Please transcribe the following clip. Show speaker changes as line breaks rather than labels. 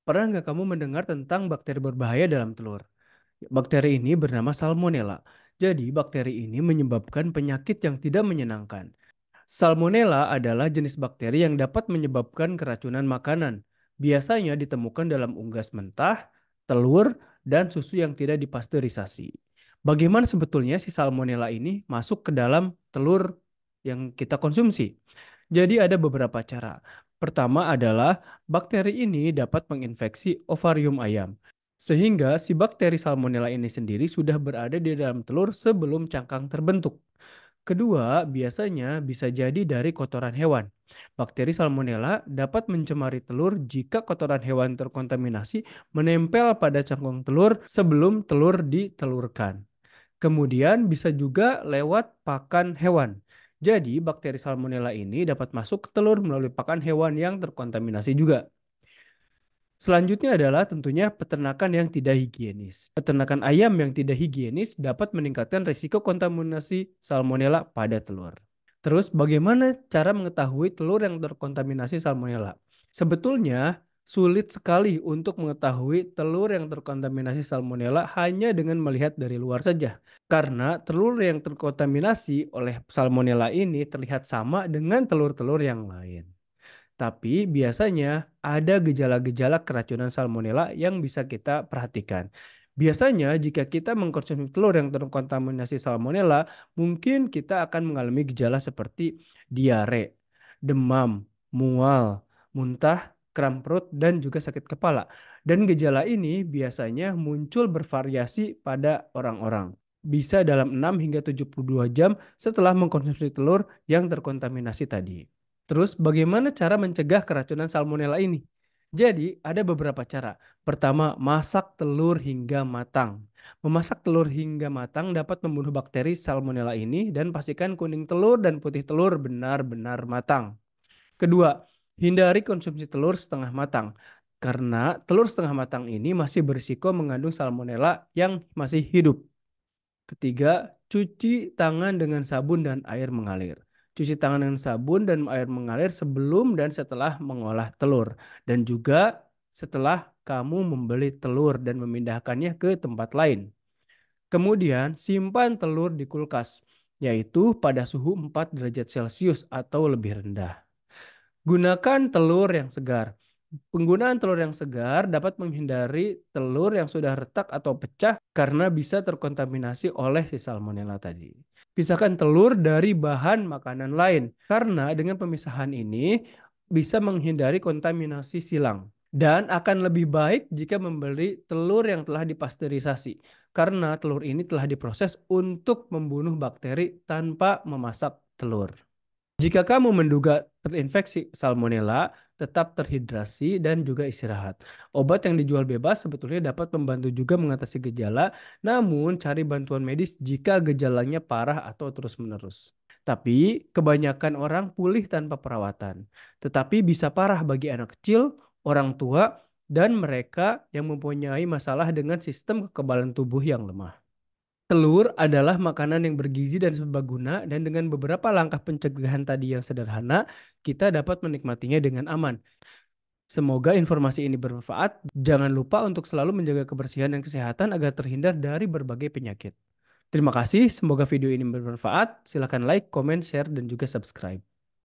Pernah nggak kamu mendengar tentang bakteri berbahaya dalam telur? Bakteri ini bernama Salmonella. Jadi, bakteri ini menyebabkan penyakit yang tidak menyenangkan. Salmonella adalah jenis bakteri yang dapat menyebabkan keracunan makanan. Biasanya ditemukan dalam unggas mentah, telur, dan susu yang tidak dipasteurisasi. Bagaimana sebetulnya si Salmonella ini masuk ke dalam telur yang kita konsumsi? Jadi ada beberapa cara. Pertama adalah bakteri ini dapat menginfeksi ovarium ayam. Sehingga si bakteri Salmonella ini sendiri sudah berada di dalam telur sebelum cangkang terbentuk. Kedua, biasanya bisa jadi dari kotoran hewan. Bakteri Salmonella dapat mencemari telur jika kotoran hewan terkontaminasi menempel pada cangkang telur sebelum telur ditelurkan. Kemudian bisa juga lewat pakan hewan. Jadi, bakteri Salmonella ini dapat masuk ke telur melalui pakan hewan yang terkontaminasi juga. Selanjutnya adalah tentunya peternakan yang tidak higienis. Peternakan ayam yang tidak higienis dapat meningkatkan risiko kontaminasi salmonella pada telur. Terus bagaimana cara mengetahui telur yang terkontaminasi salmonella? Sebetulnya sulit sekali untuk mengetahui telur yang terkontaminasi salmonella hanya dengan melihat dari luar saja. Karena telur yang terkontaminasi oleh salmonella ini terlihat sama dengan telur-telur yang lain. Tapi biasanya ada gejala-gejala keracunan salmonella yang bisa kita perhatikan. Biasanya jika kita mengkonsumsi telur yang terkontaminasi salmonella, mungkin kita akan mengalami gejala seperti diare, demam, mual, muntah, kram perut, dan juga sakit kepala. Dan gejala ini biasanya muncul bervariasi pada orang-orang. Bisa dalam 6 hingga 72 jam setelah mengkonsumsi telur yang terkontaminasi tadi. Terus bagaimana cara mencegah keracunan salmonella ini? Jadi ada beberapa cara. Pertama, masak telur hingga matang. Memasak telur hingga matang dapat membunuh bakteri salmonella ini dan pastikan kuning telur dan putih telur benar-benar matang. Kedua, hindari konsumsi telur setengah matang. Karena telur setengah matang ini masih berisiko mengandung salmonella yang masih hidup. Ketiga, cuci tangan dengan sabun dan air mengalir. Cuci tangan dengan sabun dan air mengalir sebelum dan setelah mengolah telur. Dan juga setelah kamu membeli telur dan memindahkannya ke tempat lain. Kemudian, simpan telur di kulkas, yaitu pada suhu 4 derajat Celcius atau lebih rendah. Gunakan telur yang segar. Penggunaan telur yang segar dapat menghindari telur yang sudah retak atau pecah karena bisa terkontaminasi oleh si salmonella tadi. Pisahkan telur dari bahan makanan lain karena dengan pemisahan ini bisa menghindari kontaminasi silang. Dan akan lebih baik jika membeli telur yang telah dipasteurisasi karena telur ini telah diproses untuk membunuh bakteri tanpa memasak telur. Jika kamu menduga terinfeksi salmonella, tetap terhidrasi dan juga istirahat. Obat yang dijual bebas sebetulnya dapat membantu juga mengatasi gejala, namun cari bantuan medis jika gejalanya parah atau terus-menerus. Tapi kebanyakan orang pulih tanpa perawatan, tetapi bisa parah bagi anak kecil, orang tua, dan mereka yang mempunyai masalah dengan sistem kekebalan tubuh yang lemah. Telur adalah makanan yang bergizi dan serbaguna dan dengan beberapa langkah pencegahan tadi yang sederhana, kita dapat menikmatinya dengan aman. Semoga informasi ini bermanfaat. Jangan lupa untuk selalu menjaga kebersihan dan kesehatan agar terhindar dari berbagai penyakit. Terima kasih, semoga video ini bermanfaat. Silakan like, comment, share, dan juga subscribe.